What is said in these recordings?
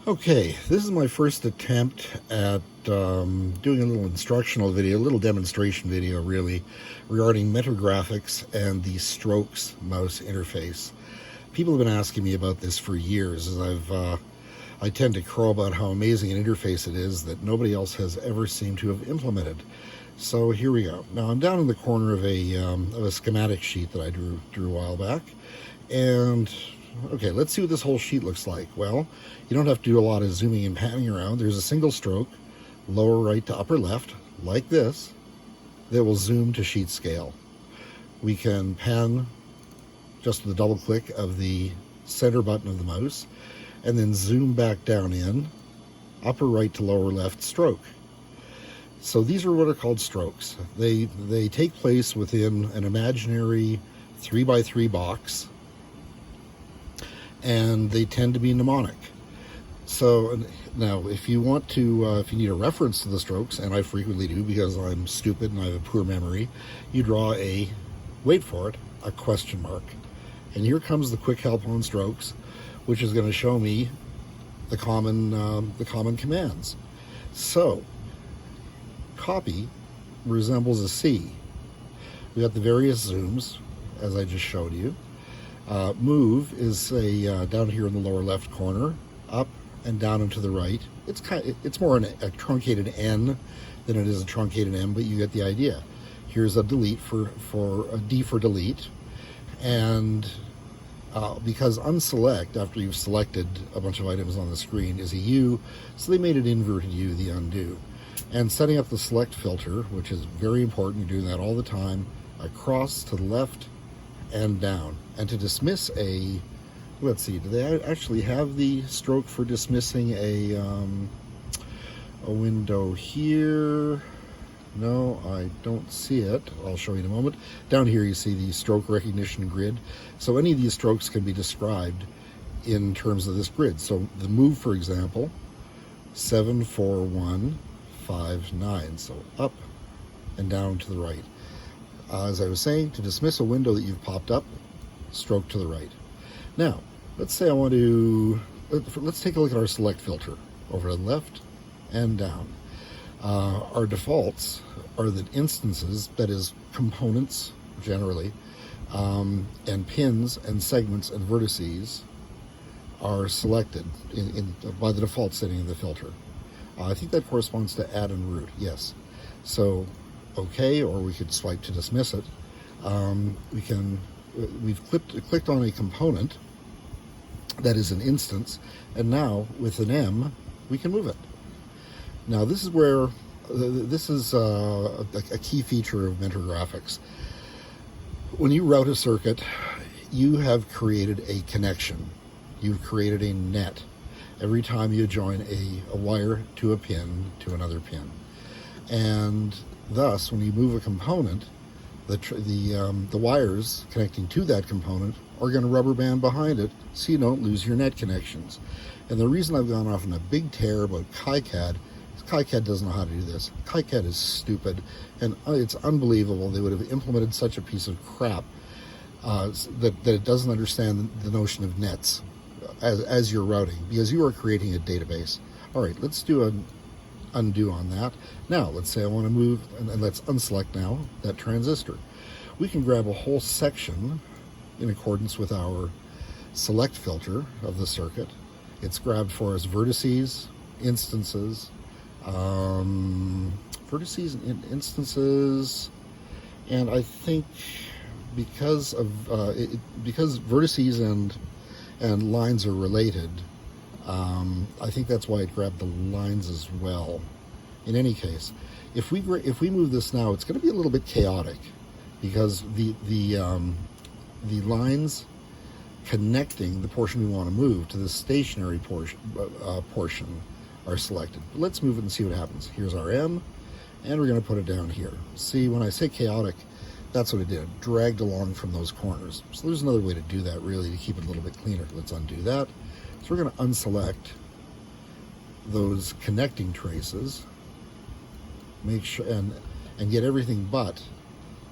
Okay, this is my first attempt at doing a little instructional video, a little demonstration video really, regarding Mentor Graphics and the Strokes mouse interface. People have been asking me about this for years, as I tend to crow about how amazing an interface it is that nobody else has ever seemed to have implemented. So here we go. Now I'm down in the corner of a schematic sheet that I drew a while back, and okay, let's see what this whole sheet looks like. Well, you don't have to do a lot of zooming and panning around. There's a single stroke, lower right to upper left, like this, that will zoom to sheet scale. We can pan just with a double click of the center button of the mouse, and then zoom back down in, upper right to lower left stroke. So these are what are called strokes. They take place within an imaginary 3x3 box, and they tend to be mnemonic. So now if you want to, if you need a reference to the strokes, and I frequently do because I'm stupid and I have a poor memory, you draw a, wait for it, a question mark. And here comes the quick help on strokes, which is going to show me the common commands. So copy resembles a C. We got the various zooms, as I just showed you. Move is down here in the lower left corner, up and down and to the right. It's more a truncated N than it is a truncated M, but you get the idea. Here's a delete for a D for delete, and because unselect after you've selected a bunch of items on the screen is a U, so they made it inverted U, the undo. And setting up the select filter, which is very important, you're doing that all the time, across to the left and down. And to dismiss a, let's see, do they actually have the stroke for dismissing a window here? No, I don't see it. I'll show you in a moment. Down here you see the stroke recognition grid. So any of these strokes can be described in terms of this grid. So the move, for example, 7, 4, 1, 5, 9. So up and down to the right. As I was saying, to dismiss a window that you've popped up, stroke to the right. Now, let's say I want to, let's take a look at our select filter. Over to the left and down. Our defaults are that instances, that is components generally, and pins and segments and vertices are selected by the default setting of the filter. I think that corresponds to add and root, yes. So, okay, or we could swipe to dismiss it. We've clicked on a component that is an instance, and now with an M, we can move it. Now this is where, this is a key feature of Mentor Graphics. When you route a circuit, you have created a connection. You've created a net every time you join a wire to a pin to another pin. And thus, when you move a component, the wires connecting to that component are going to rubber band behind it so you don't lose your net connections. And the reason I've gone off on a big tear about KiCad is KiCad doesn't know how to do this. KiCad is stupid, and it's unbelievable they would have implemented such a piece of crap that it doesn't understand the notion of nets as you're routing, because you are creating a database. All right, let's do an undo on that. Now, let's say I want to move, and let's unselect now that transistor. We can grab a whole section in accordance with our select filter of the circuit. It's grabbed for us vertices, instances, and I think because vertices and lines are related, I think that's why it grabbed the lines as well. In any case, if we move this now, it's going to be a little bit chaotic because the lines connecting the portion we want to move to the stationary portion are selected. But let's move it and see what happens. Here's our M, and we're going to put it down here. See, when I say chaotic, that's what it did. Dragged along from those corners. So there's another way to do that, really, to keep it a little bit cleaner. Let's undo that. So we're going to unselect those connecting traces, make sure and get everything but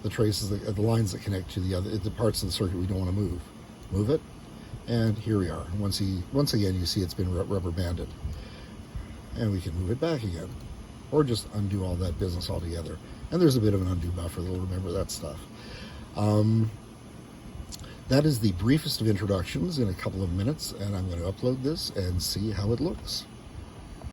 the traces, the lines that connect to the parts of the circuit we don't want to move. Move it, And here we are. Once again, you see it's been rubber banded. And we can move it back again. Or just undo all that business altogether. And there's a bit of an undo buffer, they'll remember that stuff. That is the briefest of introductions in a couple of minutes, and I'm going to upload this and see how it looks.